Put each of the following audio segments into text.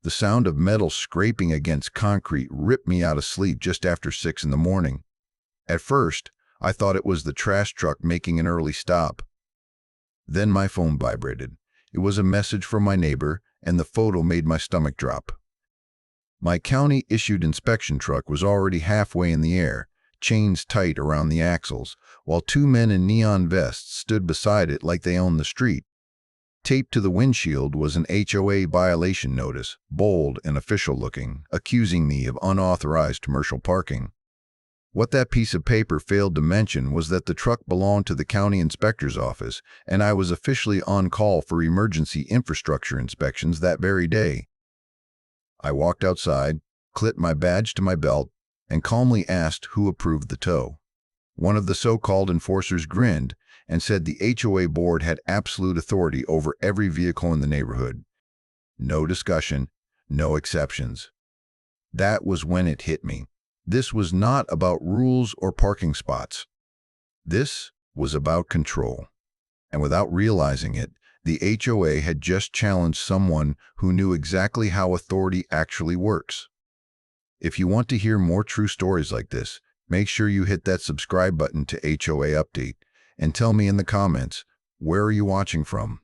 The sound of metal scraping against concrete ripped me out of sleep just after 6 in the morning. At first, I thought it was the trash truck making an early stop. Then my phone vibrated. It was a message from my neighbor, and the photo made my stomach drop. My county-issued inspection truck was already halfway in the air, chains tight around the axles, while 2 men in neon vests stood beside it like they owned the street. Taped to the windshield was an HOA violation notice, bold and official-looking, accusing me of unauthorized commercial parking. What that piece of paper failed to mention was that the truck belonged to the county inspector's office, and I was officially on call for emergency infrastructure inspections that very day. I walked outside, clipped my badge to my belt, and calmly asked who approved the tow. One of the so-called enforcers grinned and said the HOA board had absolute authority over every vehicle in the neighborhood. No discussion, no exceptions. That was when it hit me. This was not about rules or parking spots. This was about control. And without realizing it, the HOA had just challenged someone who knew exactly how authority actually works. If you want to hear more true stories like this, make sure you hit that subscribe button to HOA Update and tell me in the comments, where are you watching from?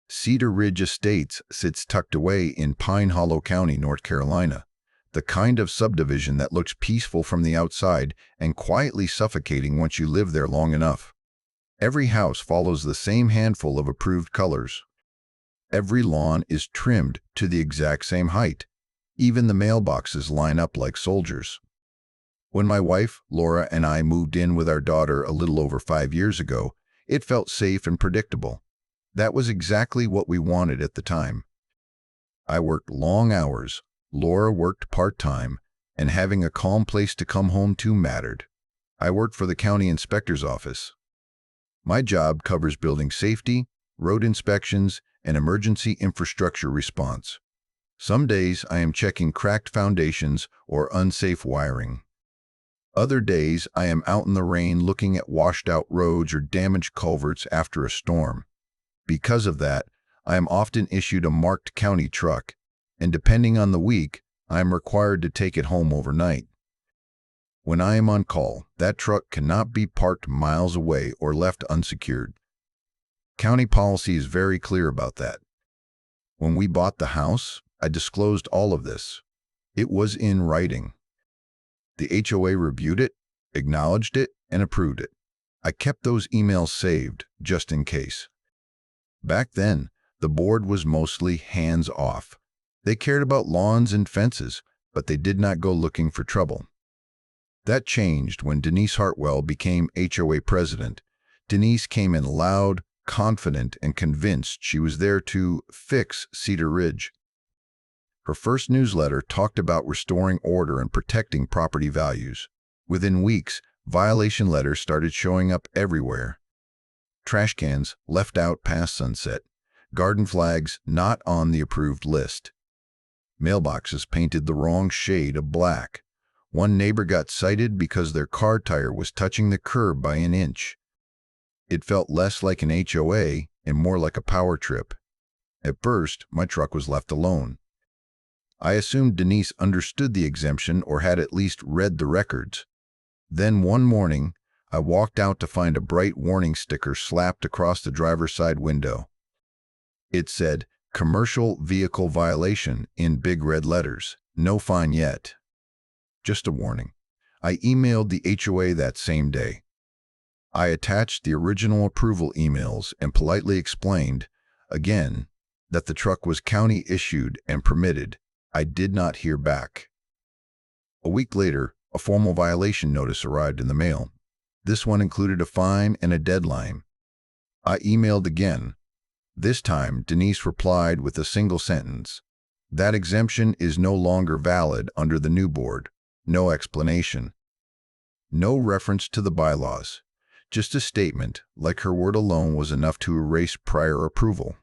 Cedar Ridge Estates sits tucked away in Pine Hollow County, North Carolina. The kind of subdivision that looks peaceful from the outside and quietly suffocating once you live there long enough. Every house follows the same handful of approved colors. Every lawn is trimmed to the exact same height. Even the mailboxes line up like soldiers. When my wife, Laura, and I moved in with our daughter a little over 5 years ago, it felt safe and predictable. That was exactly what we wanted at the time. I worked long hours, Laura worked part-time, and having a calm place to come home to mattered. I worked for the county inspector's office. My job covers building safety, road inspections, and emergency infrastructure response. Some days I am checking cracked foundations or unsafe wiring. Other days I am out in the rain looking at washed-out roads or damaged culverts after a storm. Because of that, I am often issued a marked county truck, and depending on the week, I am required to take it home overnight. When I am on call, that truck cannot be parked miles away or left unsecured. County policy is very clear about that. When we bought the house, I disclosed all of this. It was in writing. The HOA reviewed it, acknowledged it, and approved it. I kept those emails saved, just in case. Back then, the board was mostly hands-off. They cared about lawns and fences, but they did not go looking for trouble. That changed when Denise Hartwell became HOA president. Denise came in loud, confident, and convinced she was there to fix Cedar Ridge. Her first newsletter talked about restoring order and protecting property values. Within weeks, violation letters started showing up everywhere. Trash cans left out past sunset. Garden flags not on the approved list. Mailboxes painted the wrong shade of black. One neighbor got cited because their car tire was touching the curb by an inch. It felt less like an HOA and more like a power trip. At first, my truck was left alone. I assumed Denise understood the exemption or had at least read the records. Then one morning, I walked out to find a bright warning sticker slapped across the driver's side window. It said, "Commercial vehicle violation" in big red letters. No fine yet. Just a warning. I emailed the HOA that same day. I attached the original approval emails and politely explained, again, that the truck was county-issued and permitted. I did not hear back. A week later, a formal violation notice arrived in the mail. This one included a fine and a deadline. I emailed again. This time, Denise replied with a single sentence. That exemption is no longer valid under the new board. No explanation. No reference to the bylaws. Just a statement, like her word alone was enough to erase prior approval.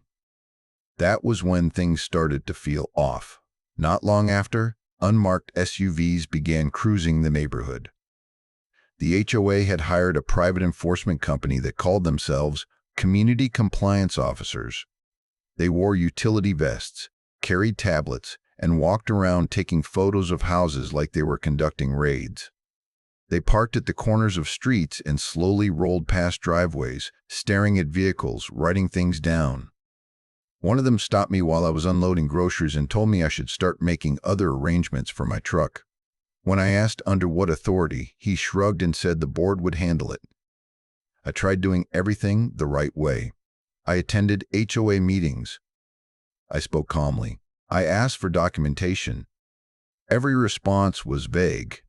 That was when things started to feel off. Not long after, unmarked SUVs began cruising the neighborhood. The HOA had hired a private enforcement company that called themselves Community Compliance Officers. They wore utility vests, carried tablets, and walked around taking photos of houses like they were conducting raids. They parked at the corners of streets and slowly rolled past driveways, staring at vehicles, writing things down. One of them stopped me while I was unloading groceries and told me I should start making other arrangements for my truck. When I asked under what authority, he shrugged and said the board would handle it. I tried doing everything the right way. I attended HOA meetings. I spoke calmly. I asked for documentation. Every response was vague.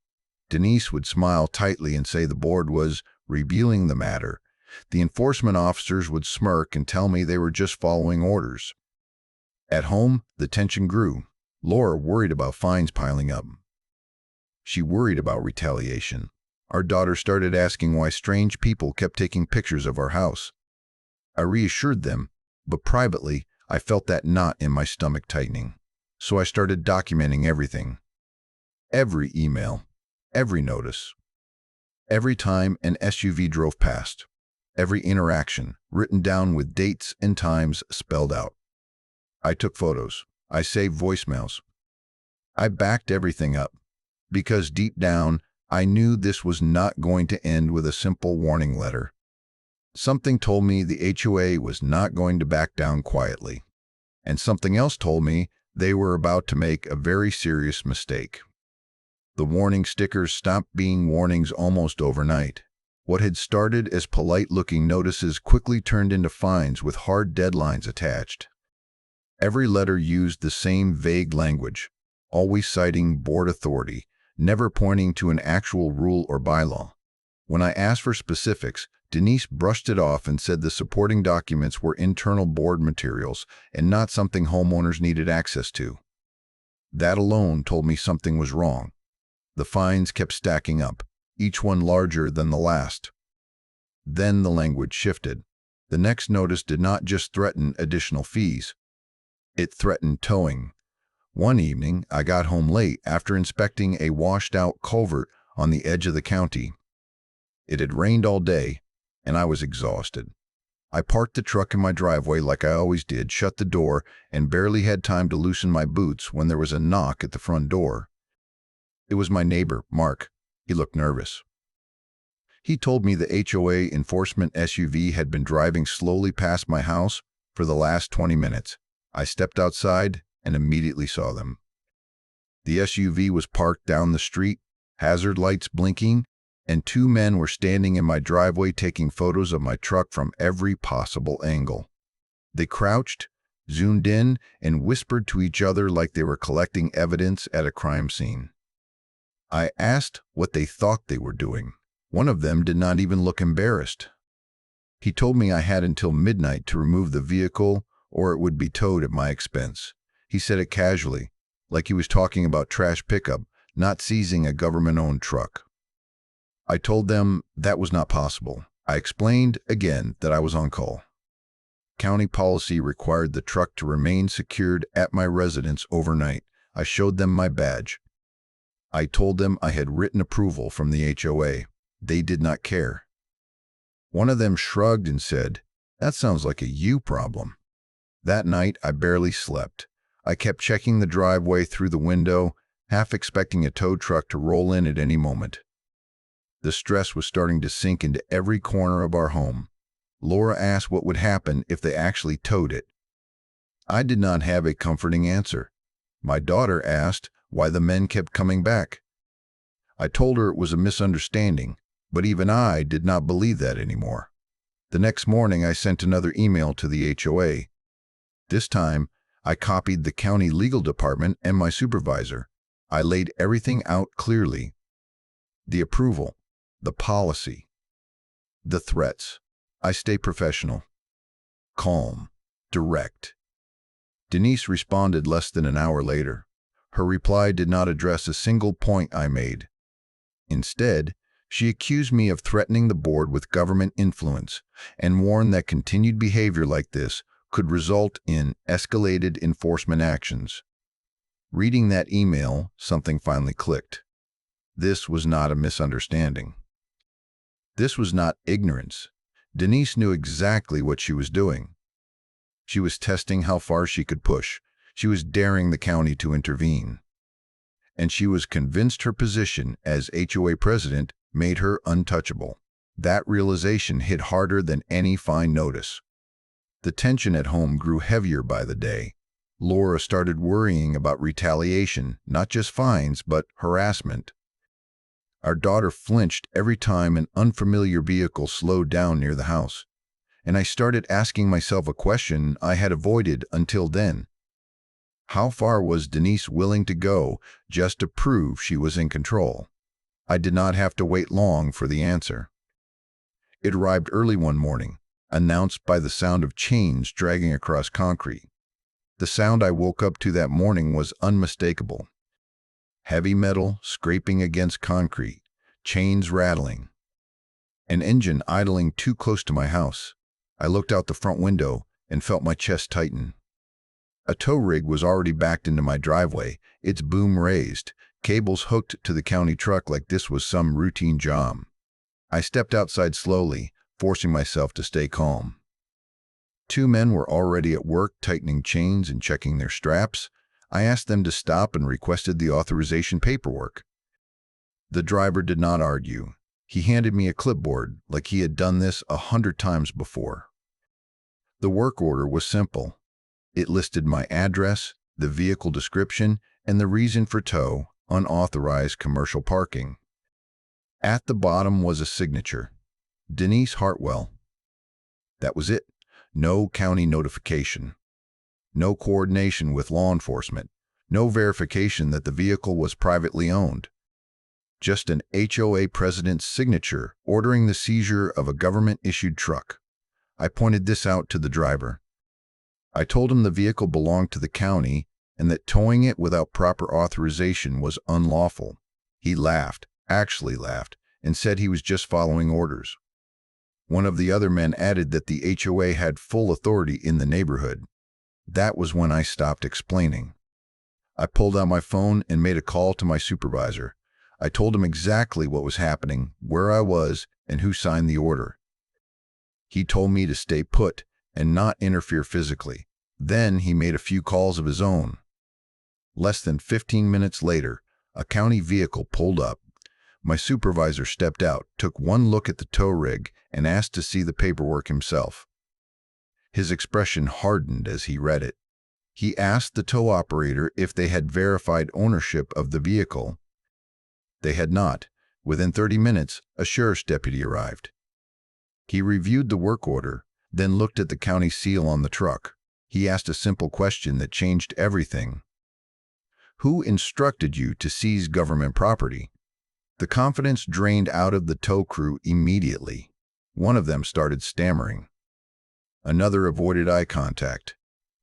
Denise would smile tightly and say the board was reviewing the matter. The enforcement officers would smirk and tell me they were just following orders. At home, the tension grew. Laura worried about fines piling up. She worried about retaliation. Our daughter started asking why strange people kept taking pictures of our house. I reassured them, but privately, I felt that knot in my stomach tightening. So I started documenting everything. Every email, every notice, every time an SUV drove past, every interaction, written down with dates and times spelled out. I took photos. I saved voicemails. I backed everything up, because deep down, I knew this was not going to end with a simple warning letter. Something told me the HOA was not going to back down quietly, and something else told me they were about to make a very serious mistake. The warning stickers stopped being warnings almost overnight. What had started as polite-looking notices quickly turned into fines with hard deadlines attached. Every letter used the same vague language, always citing board authority, never pointing to an actual rule or bylaw. When I asked for specifics, Denise brushed it off and said the supporting documents were internal board materials and not something homeowners needed access to. That alone told me something was wrong. The fines kept stacking up, each one larger than the last. Then the language shifted. The next notice did not just threaten additional fees. It threatened towing. One evening, I got home late after inspecting a washed-out culvert on the edge of the county. It had rained all day, and I was exhausted. I parked the truck in my driveway like I always did, shut the door, and barely had time to loosen my boots when there was a knock at the front door. It was my neighbor, Mark. He looked nervous. He told me the HOA enforcement SUV had been driving slowly past my house for the last 20 minutes. I stepped outside and immediately saw them. The SUV was parked down the street, hazard lights blinking, and two men were standing in my driveway taking photos of my truck from every possible angle. They crouched, zoomed in, and whispered to each other like they were collecting evidence at a crime scene. I asked what they thought they were doing. One of them did not even look embarrassed. He told me I had until midnight to remove the vehicle or it would be towed at my expense. He said it casually, like he was talking about trash pickup, not seizing a government-owned truck. I told them that was not possible. I explained again that I was on call. County policy required the truck to remain secured at my residence overnight. I showed them my badge. I told them I had written approval from the HOA. They did not care. One of them shrugged and said, "That sounds like a you problem." That night, I barely slept. I kept checking the driveway through the window, half expecting a tow truck to roll in at any moment. The stress was starting to sink into every corner of our home. Laura asked what would happen if they actually towed it. I did not have a comforting answer. My daughter asked why the men kept coming back. I told her it was a misunderstanding, but even I did not believe that anymore. The next morning, I sent another email to the HOA. This time, I copied the county legal department and my supervisor. I laid everything out clearly. The approval, the policy, the threats. I stay professional, calm, direct. Denise responded less than an hour later. Her reply did not address a single point I made. Instead, she accused me of threatening the board with government influence and warned that continued behavior like this could result in escalated enforcement actions. Reading that email, something finally clicked. This was not a misunderstanding. This was not ignorance. Denise knew exactly what she was doing. She was testing how far she could push. She was daring the county to intervene. And she was convinced her position as HOA president made her untouchable. That realization hit harder than any fine notice. The tension at home grew heavier by the day. Laura started worrying about retaliation, not just fines, but harassment. Our daughter flinched every time an unfamiliar vehicle slowed down near the house, and I started asking myself a question I had avoided until then. How far was Denise willing to go just to prove she was in control? I did not have to wait long for the answer. It arrived early one morning, announced by the sound of chains dragging across concrete. The sound I woke up to that morning was unmistakable. Heavy metal scraping against concrete, chains rattling. An engine idling too close to my house. I looked out the front window and felt my chest tighten. A tow rig was already backed into my driveway, its boom raised, cables hooked to the county truck like this was some routine job. I stepped outside slowly, forcing myself to stay calm. Two men were already at work tightening chains and checking their straps. I asked them to stop and requested the authorization paperwork. The driver did not argue. He handed me a clipboard like he had done this 100 times before. The work order was simple. It listed my address, the vehicle description, and the reason for tow, unauthorized commercial parking. At the bottom was a signature, Denise Hartwell. That was it. No county notification. No coordination with law enforcement. No verification that the vehicle was privately owned. Just an HOA president's signature ordering the seizure of a government-issued truck. I pointed this out to the driver. I told him the vehicle belonged to the county and that towing it without proper authorization was unlawful. He laughed, actually laughed, and said he was just following orders. One of the other men added that the HOA had full authority in the neighborhood. That was when I stopped explaining. I pulled out my phone and made a call to my supervisor. I told him exactly what was happening, where I was, and who signed the order. He told me to stay put and not interfere physically. Then he made a few calls of his own. Less than 15 minutes later, a county vehicle pulled up. My supervisor stepped out, took one look at the tow rig, and asked to see the paperwork himself. His expression hardened as he read it. He asked the tow operator if they had verified ownership of the vehicle. They had not. Within 30 minutes, a sheriff's deputy arrived. He reviewed the work order, then looked at the county seal on the truck. He asked a simple question that changed everything. Who instructed you to seize government property? The confidence drained out of the tow crew immediately. One of them started stammering. Another avoided eye contact.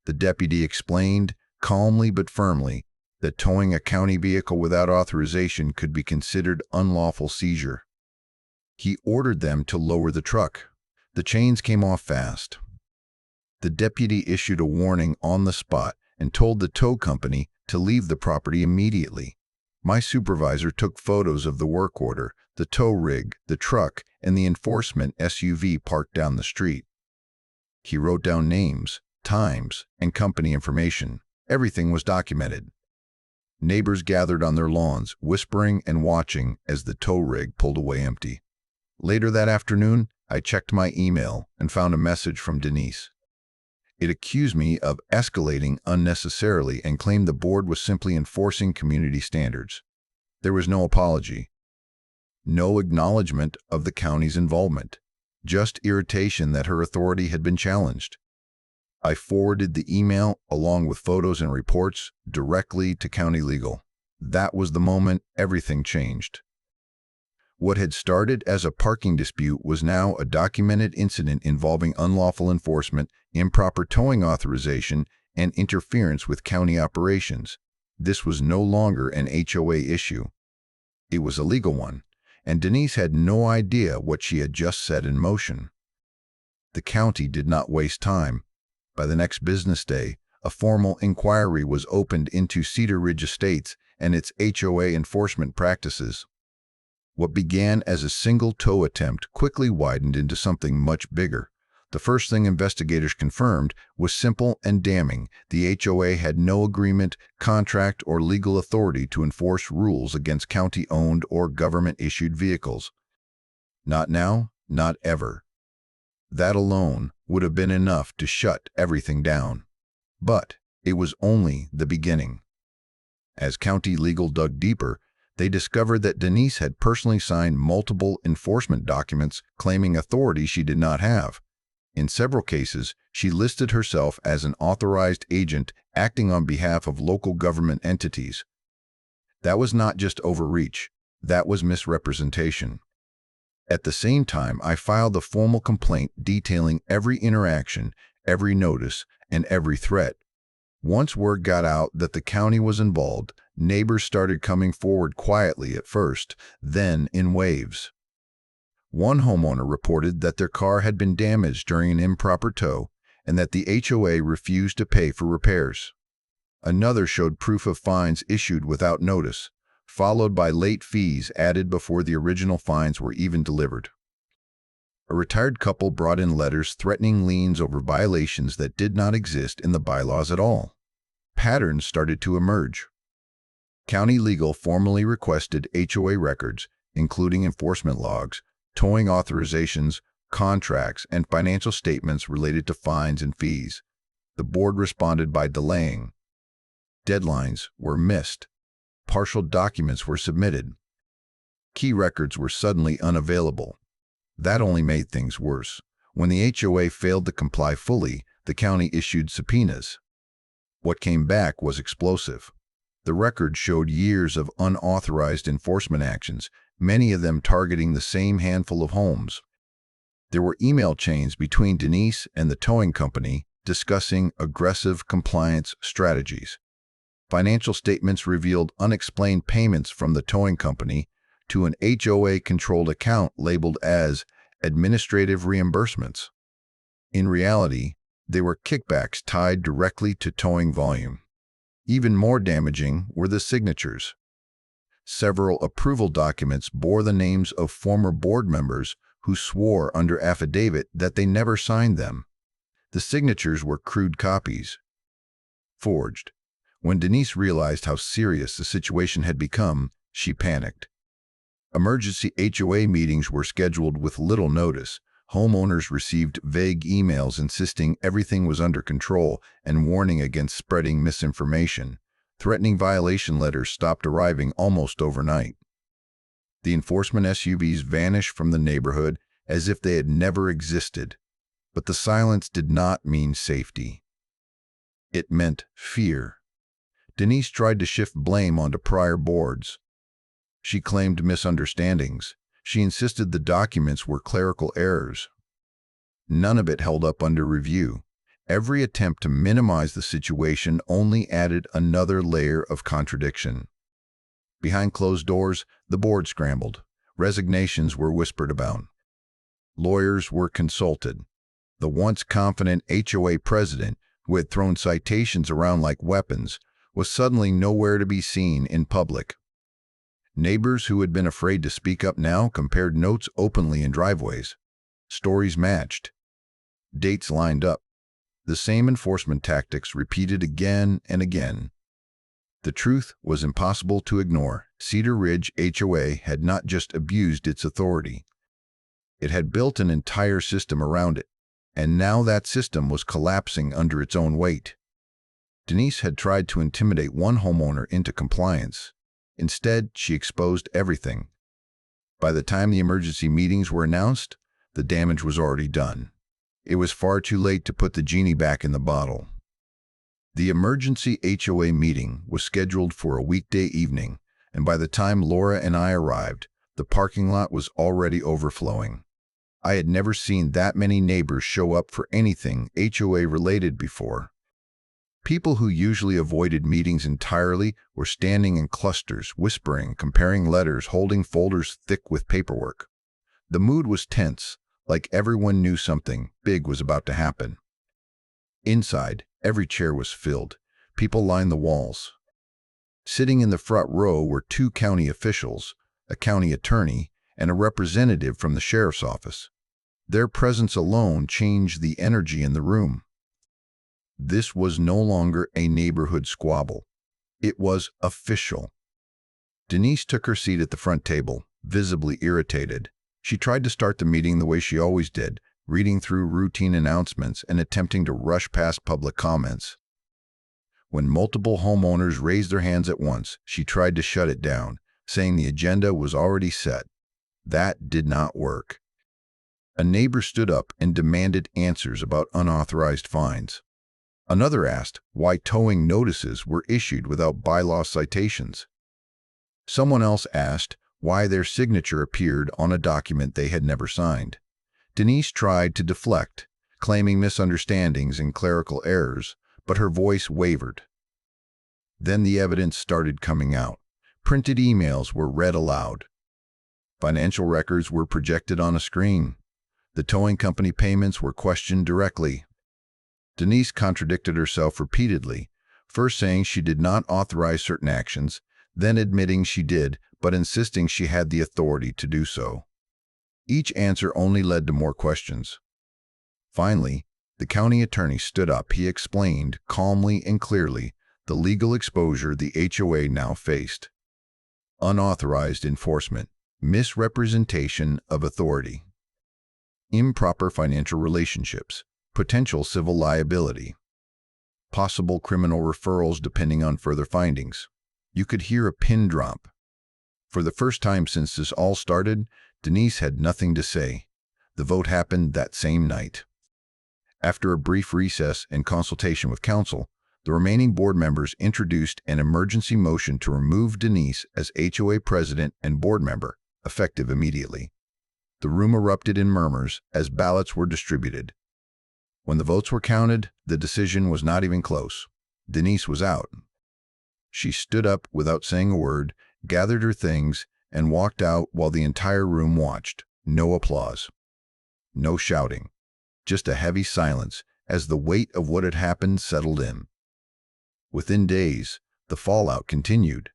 The deputy explained, calmly but firmly, that towing a county vehicle without authorization could be considered unlawful seizure. He ordered them to lower the truck. The chains came off fast. The deputy issued a warning on the spot and told the tow company to leave the property immediately. My supervisor took photos of the work order, the tow rig, the truck, and the enforcement SUV parked down the street. He wrote down names, times, and company information. Everything was documented. Neighbors gathered on their lawns, whispering and watching as the tow rig pulled away empty. Later that afternoon, I checked my email and found a message from Denise. It accused me of escalating unnecessarily and claimed the board was simply enforcing community standards. There was no apology, no acknowledgement of the county's involvement, just irritation that her authority had been challenged. I forwarded the email, along with photos and reports, directly to county legal. That was the moment everything changed. What had started as a parking dispute was now a documented incident involving unlawful enforcement, improper towing authorization, and interference with county operations. This was no longer an HOA issue. It was a legal one, and Denise had no idea what she had just set in motion. The county did not waste time. By the next business day, a formal inquiry was opened into Cedar Ridge Estates and its HOA enforcement practices. What began as a single tow attempt quickly widened into something much bigger. The first thing investigators confirmed was simple and damning. The HOA had no agreement, contract, or legal authority to enforce rules against county-owned or government-issued vehicles. Not now, not ever. That alone would have been enough to shut everything down. But it was only the beginning. As county legal dug deeper, they discovered that Denise had personally signed multiple enforcement documents claiming authority she did not have. In several cases, she listed herself as an authorized agent acting on behalf of local government entities. That was not just overreach, that was misrepresentation. At the same time, I filed a formal complaint detailing every interaction, every notice, and every threat. Once word got out that the county was involved, neighbors started coming forward quietly at first, then in waves. One homeowner reported that their car had been damaged during an improper tow and that the HOA refused to pay for repairs. Another showed proof of fines issued without notice, followed by late fees added before the original fines were even delivered. A retired couple brought in letters threatening liens over violations that did not exist in the bylaws at all. Patterns started to emerge. County legal formally requested HOA records, including enforcement logs, towing authorizations, contracts, and financial statements related to fines and fees. The board responded by delaying. Deadlines were missed. Partial documents were submitted. Key records were suddenly unavailable. That only made things worse. When the HOA failed to comply fully, the county issued subpoenas. What came back was explosive. The record showed years of unauthorized enforcement actions, many of them targeting the same handful of homes. There were email chains between Denise and the towing company discussing aggressive compliance strategies. Financial statements revealed unexplained payments from the towing company to an HOA-controlled account labeled as administrative reimbursements. In reality, they were kickbacks tied directly to towing volume. Even more damaging were the signatures. Several approval documents bore the names of former board members who swore under affidavit that they never signed them. The signatures were crude copies, forged. When Denise realized how serious the situation had become, she panicked. Emergency HOA meetings were scheduled with little notice. Homeowners received vague emails insisting everything was under control and warning against spreading misinformation. Threatening violation letters stopped arriving almost overnight. The enforcement SUVs vanished from the neighborhood as if they had never existed. But the silence did not mean safety. It meant fear. Denise tried to shift blame onto prior boards. She claimed misunderstandings. She insisted the documents were clerical errors. None of it held up under review. Every attempt to minimize the situation only added another layer of contradiction. Behind closed doors, the board scrambled. Resignations were whispered about. Lawyers were consulted. The once confident HOA president, who had thrown citations around like weapons, was suddenly nowhere to be seen in public. Neighbors who had been afraid to speak up now compared notes openly in driveways. Stories matched. Dates lined up. The same enforcement tactics repeated again and again. The truth was impossible to ignore. Cedar Ridge HOA had not just abused its authority. It had built an entire system around it, and now that system was collapsing under its own weight. Denise had tried to intimidate one homeowner into compliance. Instead, she exposed everything. By the time the emergency meetings were announced, the damage was already done. It was far too late to put the genie back in the bottle. The emergency HOA meeting was scheduled for a weekday evening, and by the time Laura and I arrived, the parking lot was already overflowing. I had never seen that many neighbors show up for anything HOA-related before. People who usually avoided meetings entirely were standing in clusters, whispering, comparing letters, holding folders thick with paperwork. The mood was tense, like everyone knew something big was about to happen. Inside, every chair was filled. People lined the walls. Sitting in the front row were two county officials, a county attorney, and a representative from the sheriff's office. Their presence alone changed the energy in the room. This was no longer a neighborhood squabble. It was official. Denise took her seat at the front table, visibly irritated. She tried to start the meeting the way she always did, reading through routine announcements and attempting to rush past public comments. When multiple homeowners raised their hands at once, she tried to shut it down, saying the agenda was already set. That did not work. A neighbor stood up and demanded answers about unauthorized fines. Another asked why towing notices were issued without bylaw citations. Someone else asked why their signature appeared on a document they had never signed. Denise tried to deflect, claiming misunderstandings and clerical errors, but her voice wavered. Then the evidence started coming out. Printed emails were read aloud. Financial records were projected on a screen. The towing company payments were questioned directly. Denise contradicted herself repeatedly, first saying she did not authorize certain actions, then admitting she did, but insisting she had the authority to do so. Each answer only led to more questions. Finally, the county attorney stood up. He explained, calmly and clearly, the legal exposure the HOA now faced. Unauthorized enforcement, misrepresentation of authority, improper financial relationships, potential civil liability, possible criminal referrals depending on further findings. You could hear a pin drop. For the first time since this all started, Denise had nothing to say. The vote happened that same night. After a brief recess and consultation with counsel, the remaining board members introduced an emergency motion to remove Denise as HOA president and board member, effective immediately. The room erupted in murmurs as ballots were distributed. When the votes were counted, the decision was not even close. Denise was out. She stood up without saying a word, gathered her things, and walked out while the entire room watched. No applause. No shouting. Just a heavy silence as the weight of what had happened settled in. Within days, the fallout continued.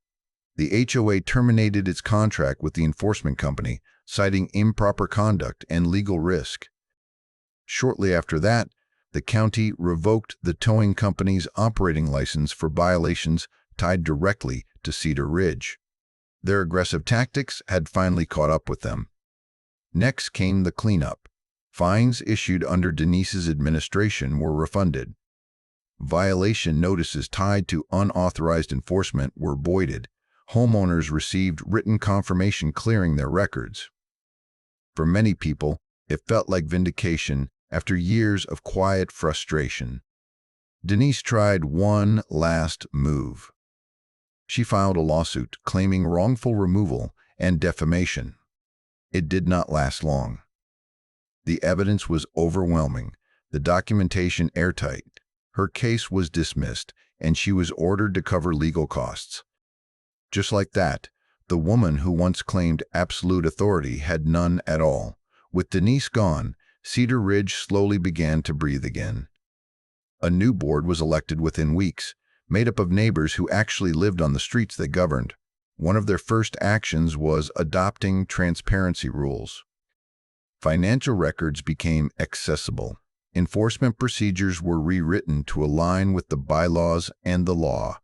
The HOA terminated its contract with the enforcement company, citing improper conduct and legal risk. Shortly after that, the county revoked the towing company's operating license for violations tied directly to Cedar Ridge. Their aggressive tactics had finally caught up with them. Next came the cleanup. Fines issued under Denise's administration were refunded. Violation notices tied to unauthorized enforcement were voided. Homeowners received written confirmation clearing their records. For many people, it felt like vindication after years of quiet frustration. Denise tried one last move. She filed a lawsuit claiming wrongful removal and defamation. It did not last long. The evidence was overwhelming, the documentation airtight. Her case was dismissed, and she was ordered to cover legal costs. Just like that, the woman who once claimed absolute authority had none at all. With Denise gone, Cedar Ridge slowly began to breathe again. A new board was elected within weeks, made up of neighbors who actually lived on the streets they governed. One of their first actions was adopting transparency rules. Financial records became accessible. Enforcement procedures were rewritten to align with the bylaws and the law.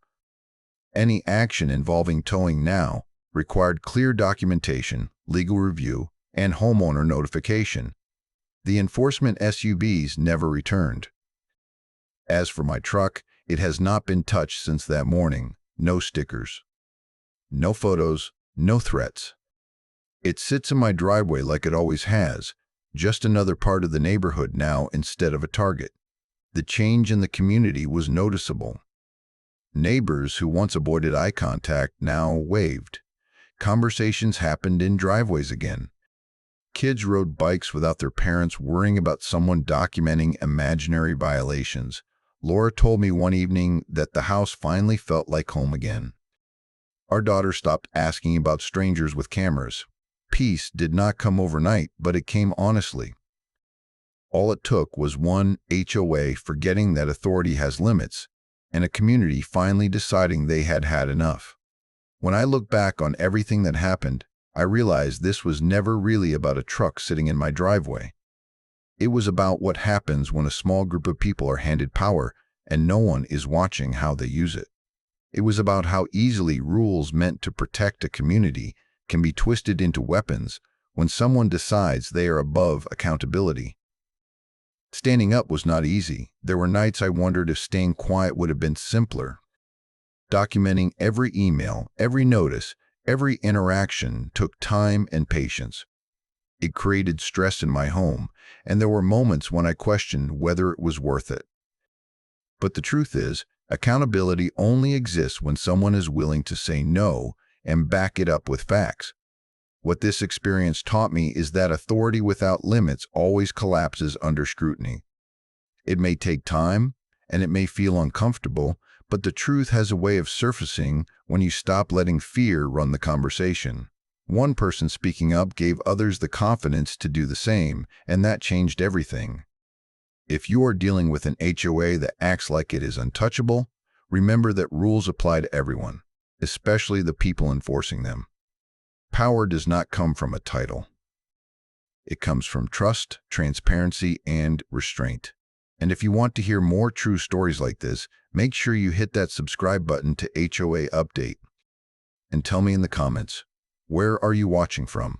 Any action involving towing now required clear documentation, legal review, and homeowner notification. The enforcement SUVs never returned. As for my truck, it has not been touched since that morning. No stickers. No photos, no threats. It sits in my driveway like it always has, just another part of the neighborhood now instead of a target. The change in the community was noticeable. Neighbors who once avoided eye contact now waved. Conversations happened in driveways again. Kids rode bikes without their parents worrying about someone documenting imaginary violations. Laura told me one evening that the house finally felt like home again. Our daughter stopped asking about strangers with cameras. Peace did not come overnight, but it came honestly. All it took was one HOA forgetting that authority has limits, and a community finally deciding they had had enough. When I look back on everything that happened, I realized this was never really about a truck sitting in my driveway. It was about what happens when a small group of people are handed power and no one is watching how they use it. It was about how easily rules meant to protect a community can be twisted into weapons when someone decides they are above accountability. Standing up was not easy. There were nights I wondered if staying quiet would have been simpler. Documenting every email, every notice, every interaction took time and patience. It created stress in my home, and there were moments when I questioned whether it was worth it. But the truth is, accountability only exists when someone is willing to say no and back it up with facts. What this experience taught me is that authority without limits always collapses under scrutiny. It may take time, and it may feel uncomfortable, but the truth has a way of surfacing when you stop letting fear run the conversation. One person speaking up gave others the confidence to do the same, and that changed everything. If you are dealing with an HOA that acts like it is untouchable, remember that rules apply to everyone, especially the people enforcing them. Power does not come from a title. It comes from trust, transparency, and restraint. And if you want to hear more true stories like this, make sure you hit that subscribe button to HOA Update. And tell me in the comments, where are you watching from?